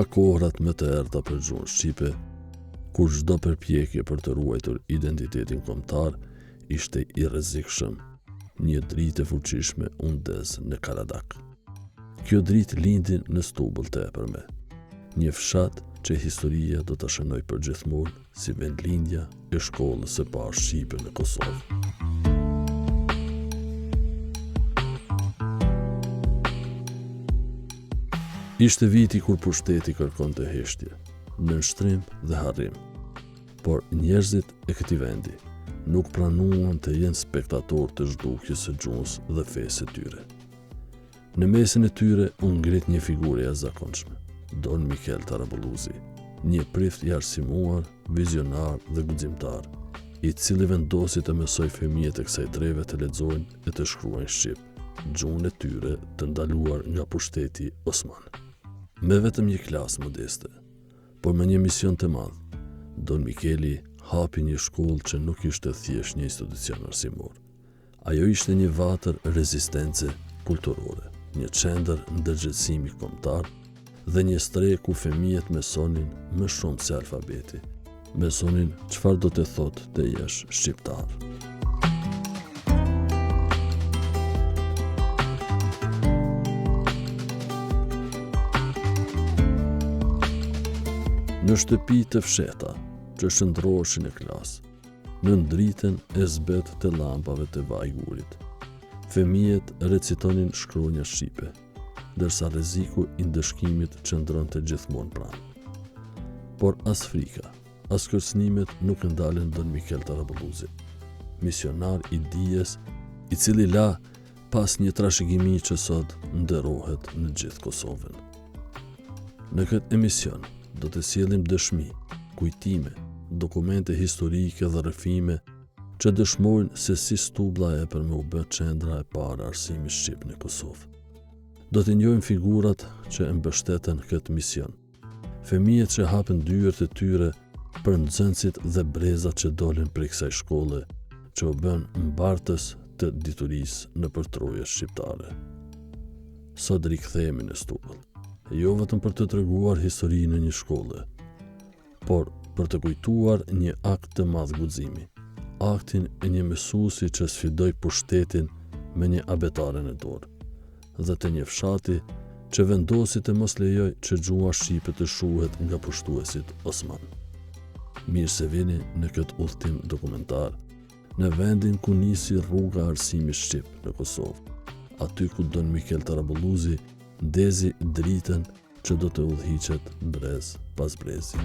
nga kohrat më të errta për gjuhën shqipe, kur çdo përpjekje për të ruajtur identitetin kombëtar ishte i rrezikshëm, një dritë e fuqishme u ndez në Karadak. Kjo dritë lindi në Stubull të Epërme, një fshat që historia do ta shënoj përgjithmonë si vendlindja e shkollës së parë shqipe në Kosovë. Ishte viti kur pushteti kërkonte heshtje, nënshtrim dhe harrim, por njerëzit e këtij vendi nuk pranuan të jenë spektator të zhdukjes së gjuhës dhe fesë së tyre. Në mesin e tyre u ngrit një figurë e jashtëzakonshme, Don Mikel Tarabulluzi, një prift i arsimuar, vizionar dhe guximtar, i cili vendosi të mësoj fëmijët e kësaj treve të lexojnë e të shkruajnë shqip, gjuhën e tyre të ndaluar nga pushteti Osman. Me vetëm një klasë modeste, por me një mision të madh, Don Mikeli hapi një shkollë që nuk ishte thjesht një institucion arsimor. Ajo ishte një vatër rezistence kulturore, një qendër ndërgjegjësimi kombëtar dhe një streh ku fëmijët mësonin më shumë se alfabeti. Mësonin çfarë do të thotë të jesh shqiptar. Në shtëpi të fshehta që shndroheshin në klasë, në ndritën e zbet të llampave të vajgurit, fëmijët recitonin shkronja shqipe, ndërsa rreziku i ndëshkimit qëndronte gjithmonë pranë. Por as frika, as kërcënimet nuk ndalen Don Mikel Tarabulluzi, misionar i dijes, i cili la pas një trashëgimi që sot nderohet në gjithë Kosovën. Në këtë emision do të sjellim dëshmi, kujtime, dokumente historike dhe rrëfime që dëshmojnë se si Stublla e Epërme u bë qendra e parë arsimit shqip në Kosovë. Do të njohim figurat që e mbështeten këtë mision, fëmijët që hapën dyert e tyre për nxënësit dhe brezat që dolën prej kësaj shkolle, që u bën mbartës të diturisë në përtroje shqiptare. Sot rikthehemi në Stubull, jo vetëm për të treguar historinë e një shkolle, por për të kujtuar një akt të madh guximi, aktin e një mësuesi që sfidoi pushtetin me një abetare në dorë, dhe të një fshati që vendosi të mos lejoj që gjuha shqipe të shuhet nga pushtuesit Osman. Mirë se vini në këtë udhtim dokumentar, në vendin ku nisi rruga e arsimit shqip në Kosovë, aty ku Don Mikel Tarabulluzi ndezi dritën që do të udhhiqet brez pas brezi.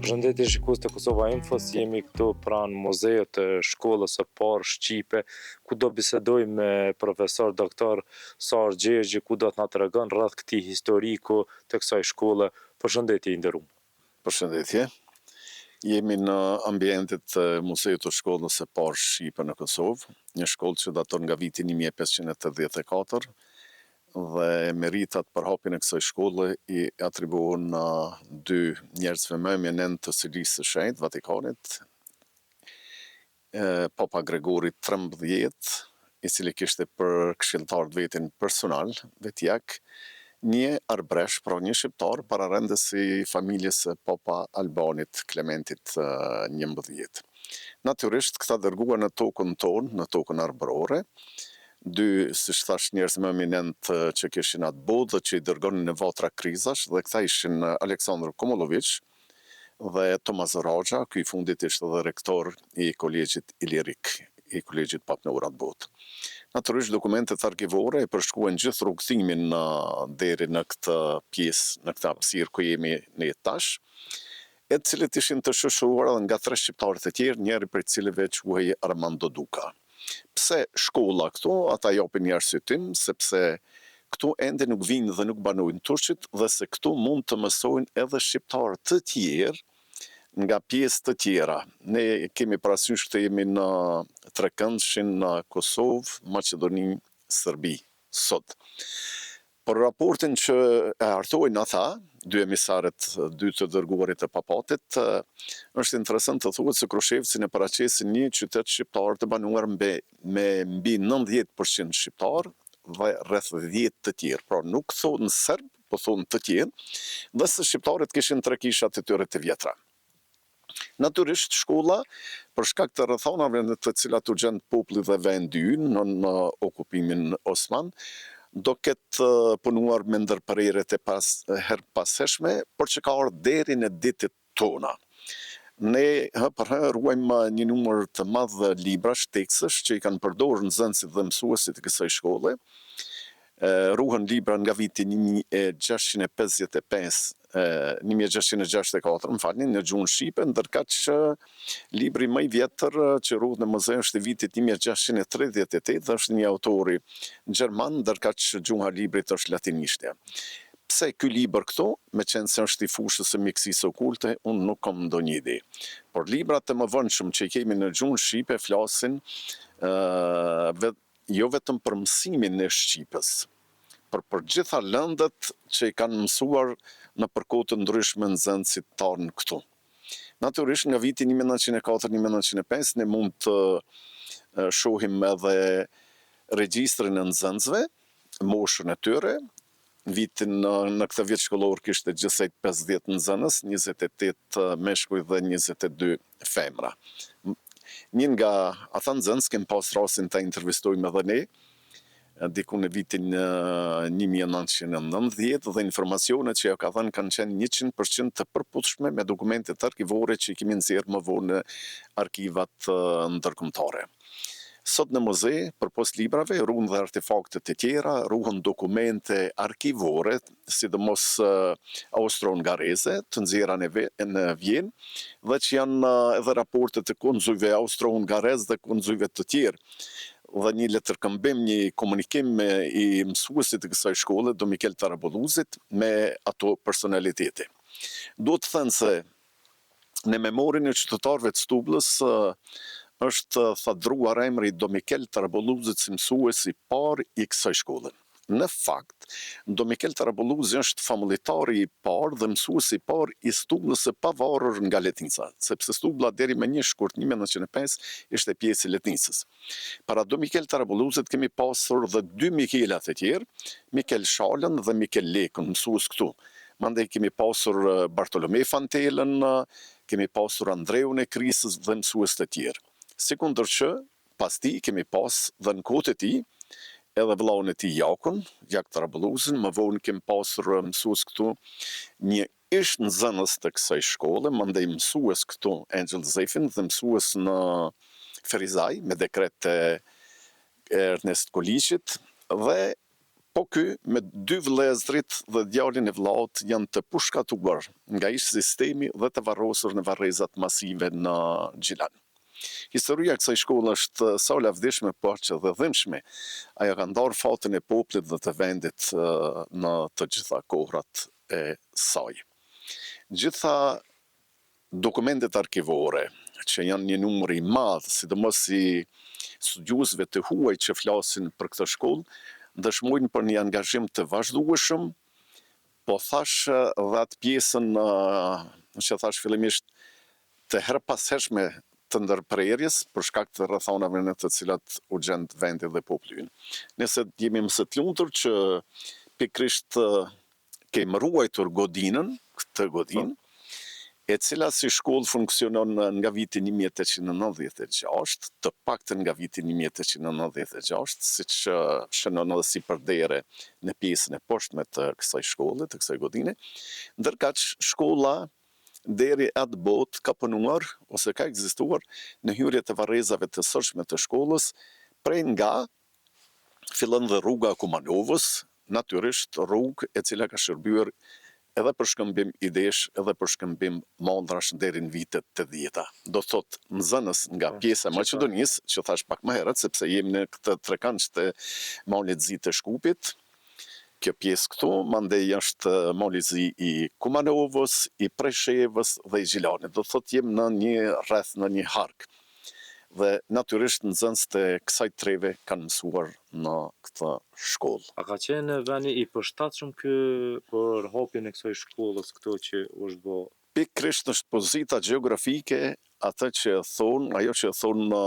Përshëndetje shikues të Kosova Infos, jemi këtu pranë muzeut të shkollës së parë shqipe, ku do bisedoj me profesor doktor Sar Gjergji, ku do të na tregon rreth këtij historiku të kësaj shkolle. Përshëndetje i nderuar. Përshëndetje. Jemi në ambientet të muzeut të shkollës së parë shqipe në Kosovë, një shkollë që daton nga viti 1584, dhe meritat për hapjen e kësaj shkolle i atribuohen dy njerëzve më eminent të Selisë së Shenjtë, Vatikanit, Papa Gregori XIII, i cili kishte për këshilltar vetin personal, vetjak, një arbresh, pra një shqiptar, pararendës i familjes së Papa Albanit Klementit XI. Natyrisht, këta dërguar në tokën tonë, në tokën arbrore, dy, si thash, njerëz më eminent që kishin atë botë dhe që i dërgonin në vatra krizash, dhe këta ishin Aleksandr Komolović dhe Tomas Raxha, ky i fundit ishte dhe rektor i kolegjit Ilirik, i kolegjit papnor atë botë. Natyrisht dokumentet arkivore e përshkruajnë gjithë rrugëtimin deri në këtë pjesë, në këtë hapësirë ku jemi ne tash, e të cilët ishin të shoqëruar nga 3 shqiptarët e tjerë, njëri prej cilëve quhej Armando Duka. Pse shkolla këtu, ata japin një arsyetim, sepse këtu ende nuk vinë dhe nuk banojnë turqit dhe se këtu mund të mësojnë edhe shqiptarë të tjerë nga pjesë të tjera. Ne kemi parasysh të jemi në trekëndshin në Kosovë, Maqedoni, Serbi, sot. Por raportin që e hartojnë ata, dy emisarët, dy të dërguarit e papatit, është interesant të thuhet se Krushevcin e paraqesin një qytet shqiptar të banuar me mbi 90% shqiptar dhe rreth 10 të tjerë. Pra nuk thonë serb, po thonë të tjerë, dhe se shqiptarët kishin 3 kishat e tyre të vjetra. Natyrisht shkolla, për shkak të rrethonave në të cilat u gjend populli dhe vendi ynë në okupimin osman, do ketë punuar me ndërprerjet e herpaseshme, por që ka ardhur deri në ditët tona. Ne për herë ruajmë një numër të madh librash, tekstësh që i kanë përdorur nxënësit dhe mësuesit të kësaj shkolle. Ruhen libra nga viti 1664, në gjuhën shqipe, ndërkaq libri më i vjetër që ruhet në muze është i vitit 1638 dhe është një autori gjerman, ndërkaq gjuha e librit është latinishtja. Pse ky libër këtu, me qenë se është i fushës së mjekësisë okulte, unë nuk kam ndonjë ide. Por librat e mëvonshëm që i kemi në gjuhën shqipe flasin jo vetëm për mësimin e Shqipës, por për gjitha lëndët që i kanë mësuar në përkohë të ndryshme nxënësit tanë këtu. Natyrisht nga viti 1904-1905 ne mund të shohim edhe regjistrin e nxënësve, moshën e tyre. Në këtë vit shkollor kishte gjithsej 50 nxënës, 28 meshkuj dhe 22 femra. Një nga ata nxënës kemi pas rastin ta intervistojmë edhe ne, diku në vitin 1990 dhe informacionet që ja ka dhënë kanë qenë 100% të përputhshme me dokumentet arkivore që i kemi nxjerrë më vonë në arkivat ndërkombëtare. Sot në muze, përpos librave, ruhen dhe artefakte të tjera, ruhen dokumente arkivore, sidomos austro-hungareze, të nxjerra në Vjenë, dhe që janë edhe raportet të konzujve austro-hungarez dhe konzujve të tjerë. Dhe një letërkëmbim, një komunikim i mësuesit të kësaj shkolle, do Mikel Tarabulluzit, me ato personalitete. Do të thënë se në memorin e qytetarëve të Stublës është thadruar emri do Mikel Tarabulluzit si mësues i parë i kësaj shkolle. Në fakt, do Mikel Tarabulluzit është familjetari i parë dhe mësuesi i parë i Stublës së pavarur nga Letnica, sepse Stubla deri me 1 shkurt 1905 ishte pjesë e Letnicës. Para do Mikel Tarabulluzit kemi pasur dhe 2 Mikelat e tjerë, Mikel Shalën dhe Mikel Lekën, mësues këtu. Mandej kemi pasur Bartolomej Fantelën, kemi pasur Andreun e Krisës dhe mësues të tjerë. Sekundër që pas ti kemi pas dhe në kohët e tij edhe vëllaun e tij Jakun, Jak Tarabulluzin, më vonë kemi pasur mësues këtu një ish nxënës të kësaj shkolle, mandej mësues këtu Angel Zefin dhe mësues në Ferizaj me dekret e Ernest Koliqit dhe po ky me 2 vëllezrit dhe djalin e vllaut janë të pushkatuar nga ish sistemi dhe të varrosur në varrezat masive në Gjilan. Historia e kësaj shkolle është sa lavdishme, por që dhe dhimbshme. Ajo ka ndarë fatin e popullit dhe të vendit në të gjitha kohrat e saj. Gjitha dokumentet arkivore, që janë një numër i madh, sidomos i studiuesve të huaj që flasin për këtë shkollë, dëshmojnë për një angazhim të vazhdueshëm, po thash dhe atë pjesën që thash fillimisht të herpashershme të ndërprerjes për shkak të rrethonave në të cilat u gjend vendi dhe populli. Nëse jemi më së lumtur që pikrisht kemi ruajtur godinën, këtë godinë, e cila si shkollë funksionon nga viti 1896, të paktën nga viti 1896, siç shënon edhe si përdere në pjesën e poshtme të kësaj shkolle, të kësaj godine, ndërkaq shkolla deri atë botë ka punuar ose ka ekzistuar në hyrje të varrezave të sërshme të shkollës, prej nga fillon dhe rruga Kumanovës, natyrisht rrugë e cila ka shërbyer edhe për shkëmbim idesh, edhe për shkëmbim mondrash deri në vitet 80. Do thot nxënës nga pjesa e Maqedonisë, që thash pak më herët, sepse jemi në këtë trekanç të Malëzi të Shkupit. Kjo pjesë këtu, mandej është Malëzi i Kumanovës, i Preshevës dhe i Gjilanit. Do thot jemi në një rreth në një hark. Dhe natyrisht nxënës të kësaj treve kanë mësuar në këtë shkollë. A ka qenë veni i përshtatshëm ky për hapjen e kësaj shkollës këtu që është bë? Pikërisht është pozita gjeografike, ajo që thonë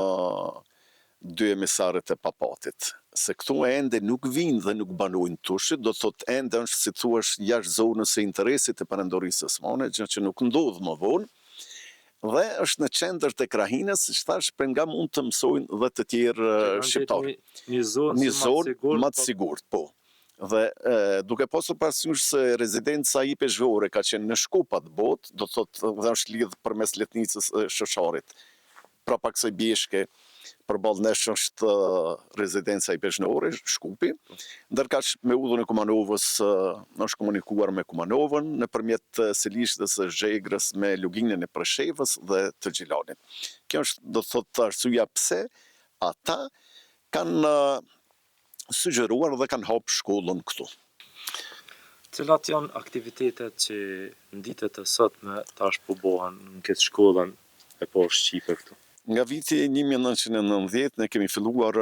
dy emisarët e papatit. Se këtu ende nuk vinë dhe nuk banojnë tushit, do të thotë ende është si thuash jashtë zonës së interesit të perandorisë osmane, gjë që nuk ndodh më vonë. Dhe është në qendër të krahinës, thash, për nga mund të mësojnë dhe të tjerë shqiptarë. Një zonë më të sigurt, po. Dhe duke pasur parasysh se rezidenca i peshore ka qenë në Shkupat botë, do thotë dhe është lidhë përmes letnicës Shosharit. Pra pak se bjeshke, përballë nesh është rezidenca i peshore, Shkupi, ndërkaq me udhën e Kumanovës është komunikuar me Kumanovën nëpërmjet Selishtës së Zhegrës me luginën e Preshevës dhe të Gjilanit. Kjo është do të thotë arsyeja pse ata kanë sugjeruar dhe kanë hapur shkollën këtu. Cilat janë aktivitetet që në ditët e sotme tash po bëhen në këtë shkollën e poshtë Shqipe këtu? Nga viti 1990 ne kemi filluar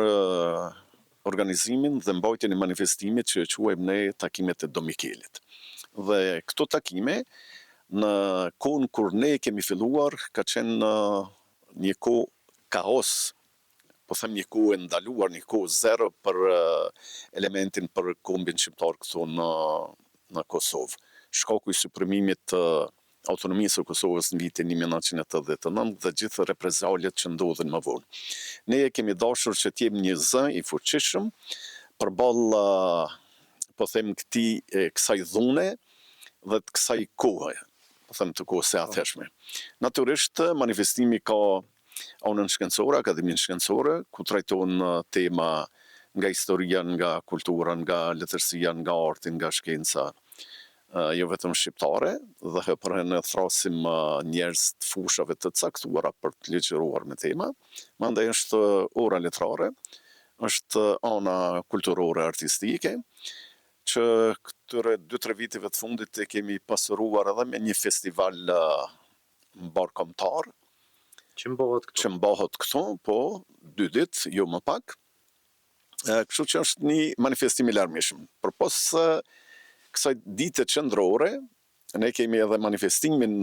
organizimin dhe mbajtjen e manifestimit që e quajmë ne takimet e Domikelit. Dhe këto takime, në kohën kur ne kemi filluar, ka qenë një kohë kaos, po them një kohë e ndaluar, një kohë zero për elementin për kombin shqiptar këtu në Kosovë. Shkaku i suprimimit të autonomisë së Kosovës në vitin 1989 dhe gjithë reprezalet që ndodhin më vonë. Ne kemi dashur që t'jemi një zë i fuqishëm përballë, po them kësaj dhune dhe të kësaj kohe, po them të kohës së atëshme. Natyrisht manifestimi ka anën shkencore, akademinë shkencore, ku trajton tema nga historia, nga kultura, nga letërsia, nga arti, nga shkenca. Jo vetëm shqiptare, dhe hëpërhen e thrasim njerëz të fushave të caktuara për të ligjëruar me tema. Mandej është ora letrare, është ana kulturore artistike, që këtyre 2-3 viteve të fundit e kemi pasuruar edhe me një festival mbarkombëtar. Që mbahet këtu, po 2 ditë, jo më pak. Kështu që është një manifestim i larmishëm. Përpos kësaj dite qendrore, ne kemi edhe manifestimin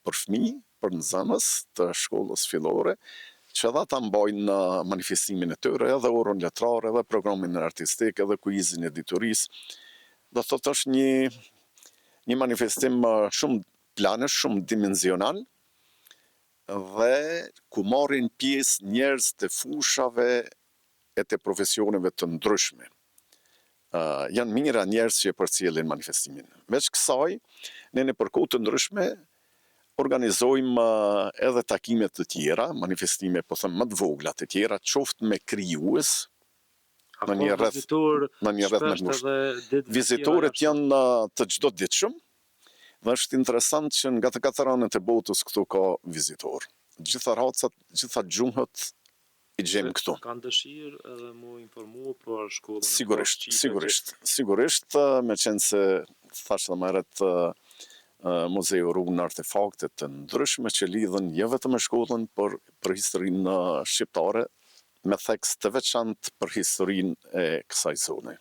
për fëmijë, për nxënës të shkollës fillore, që edhe ata mbajnë manifestimin e tyre, edhe orën letrare, edhe programin artistik, edhe kuizin e diturisë. Do thotë është një manifestim shumë planesh, shumë dimensional, dhe ku marrin pjesë njerëz të fushave e të profesioneve të ndryshme. Janë mira njerëz që përcjellin manifestimin. Veç kësaj, ne në kohë të ndryshme organizojmë edhe takime të tjera, manifestime po them më të vogla të tjera, qoftë me krijues, në një rreth me ngushtë. Vizitorët janë të çdo ditshëm, dhe është interesant që nga të 4 anët e botës këtu ka vizitor. Gjitha racat, gjitha gjuhët i gjejmë këtu. Kanë dëshirë edhe mu informu për shkollën Sigurisht, me qenë se thashë dhe më herët muzeu ruan artefakte të ndryshme që lidhen jo vetëm me shkollën, por për historinë shqiptare, me theks të veçantë për historinë e kësaj zone.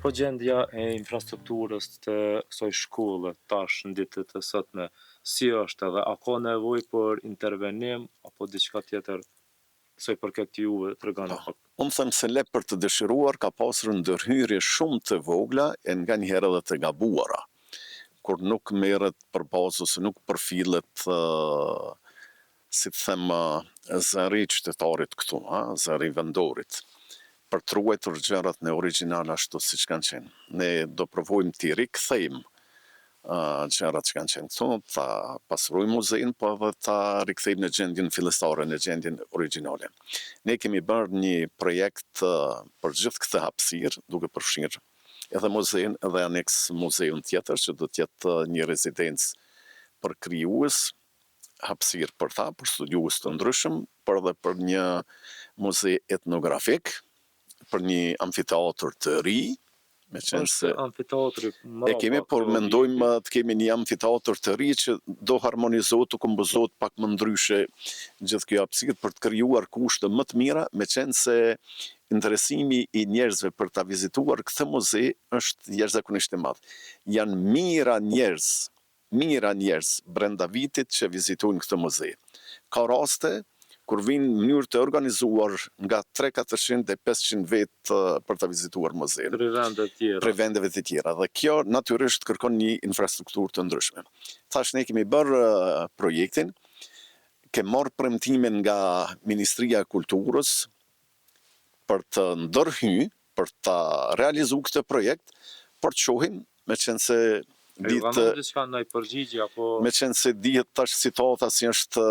Po gjendja e infrastrukturës të kësaj shkolle tash në ditët e sotme, si është edhe a ka nevojë për intervenim apo diçka tjetër sa i përket juve tregoni pak. Unë them se le për të dëshiruar ka pasur ndërhyrje shumë të vogla e nganjëherë edhe të gabuara, kur nuk merret përbazë ose nuk përfillet si të them zëri qytetarit këtu, zëri vendorit, për të ruajtur gjërat në origjinal ashtu siç kanë qenë. Ne do provojmë t'i rikthejmë gjërat që kanë qenë këtu, ta pastrojmë muzein, po edhe ta rikthejmë në gjendjen fillestare, në gjendjen origjinale. Ne kemi bërë një projekt për gjithë këtë hapësirë, duke përfshirë edhe muzein edhe aneks muzeun tjetër, që do të jetë një rezidencë për krijues, hapësirë për ta, për studiues të ndryshëm, por edhe për një muze etnografik, për një amfiteatër të ri, me qenë se amfiteatri e kemi, por mendojmë të kemi një amfiteatër të ri që do harmonizohet, të kompozohet pak më ndryshe gjithë kjo hapësirë për të krijuar kushte më të mira, me qenë se interesimi i njerëzve për ta vizituar këtë muze është jashtëzakonisht i madh. Janë mira njerëz brenda vitit që vizitojnë këtë muze. Ka raste kur vinë në mënyrë të organizuar nga 300-400 dhe 500 vetë për të vizituar muzein. Prej vendeve të tjera. Dhe kjo natyrisht kërkon një infrastrukturë të ndryshme. Thash ne kemi bërë projektin, kemi marrë premtimin nga Ministria e Kulturës për të ndërhyrë, për të realizuar këtë projekt, por të shohim, me qenë se me qenë se dihet tash situata si është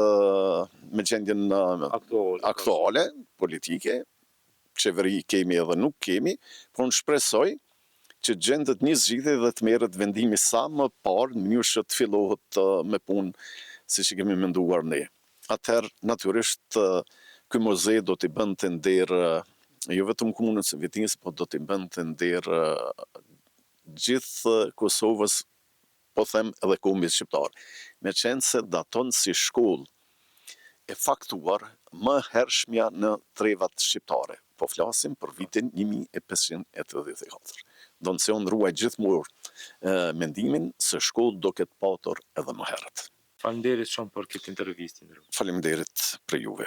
me gjendjen aktuale, politike, qeveri kemi edhe nuk kemi, por unë shpresoj që gjendet një zgjidhje dhe të merret vendimi sa më parë në mënyrë që të fillohet me punë siç e kemi menduar ne. Atëherë, natyrisht, ky muze do t'i bënte nder jo vetëm komunës së Vitinis, por do t'i bënte nder gjithë Kosovës, po them edhe kombit shqiptar, me qenë se daton si shkollë e faktuar më hershmja në trevat shqiptare. Po flasim për vitin 1584. Do nëse unë ruaj gjithmonë mendimin se shkollë do ketë patur edhe më herët. Faleminderit shumë për këtë intervistë. Faleminderit për juve.